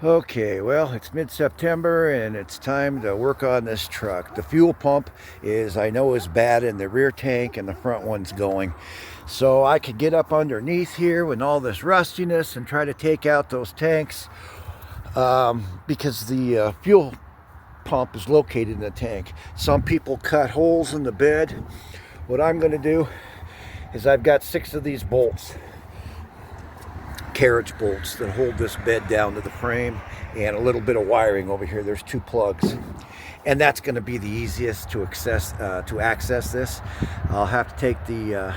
Okay, well, it's mid-September and it's time to work on this truck. The fuel pump I know is bad in the rear tank and the front one's going. So I could get up underneath here with all this rustiness and try to take out those tanks because the fuel pump is located in the tank. Some people cut holes in the bed. What I'm going to do is I've got 6 of these bolts, carriage bolts that hold this bed down to the frame, and a little bit of wiring over here. There's 2 plugs, and that's going to be the easiest to access this. I'll have to take the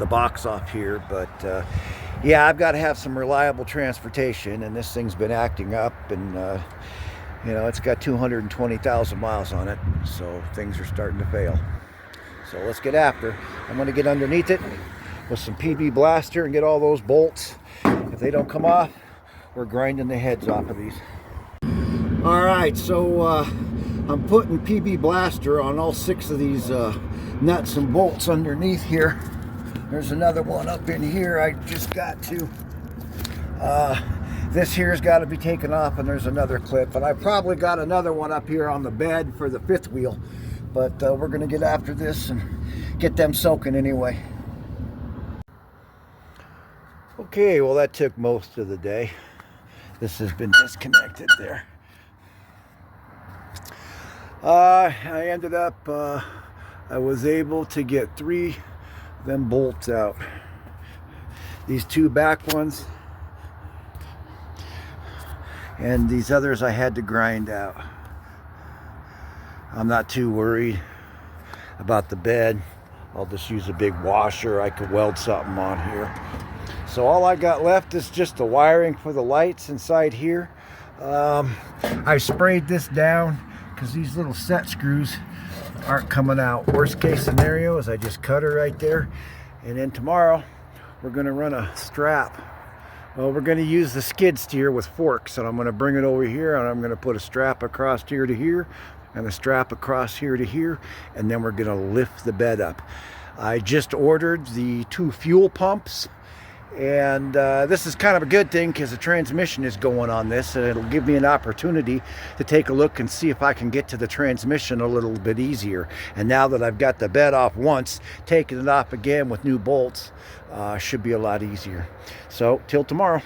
box off here, but yeah, I've got to have some reliable transportation, and this thing's been acting up, and you know, it's got 220,000 miles on it, so things are starting to fail. So let's get after. I'm going to get underneath it with some PB Blaster and get all those bolts. If they don't come off, we're grinding the heads off of these. All right, so I'm putting PB Blaster on all 6 of these nuts and bolts underneath here. There's another one up in here. I just got to. This here's got to be taken off, and there's another clip. And I probably got another one up here on the bed for the 5th wheel. But we're going to get after this and get them soaking anyway. Okay, well, that took most of the day. This has been disconnected there. I ended up, I was able to get 3 of them bolts out. These 2 back ones, and these others I had to grind out. I'm not too worried about the bed. I'll just use a big washer. I could weld something on here. So all I got left is just the wiring for the lights inside here. I sprayed this down because these little set screws aren't coming out. Worst case scenario is I just cut her right there. And then tomorrow we're going to run a strap. Well, we're going to use the skid steer with forks, and I'm going to bring it over here, and I'm going to put a strap across here to here and a strap across here to here, and then we're going to lift the bed up. I just ordered the 2 fuel pumps, and this is kind of a good thing because the transmission is going on this, and it'll give me an opportunity to take a look and see if I can get to the transmission a little bit easier. And now that I've got the bed off once, taking it off again with new bolts should be a lot easier. So till tomorrow.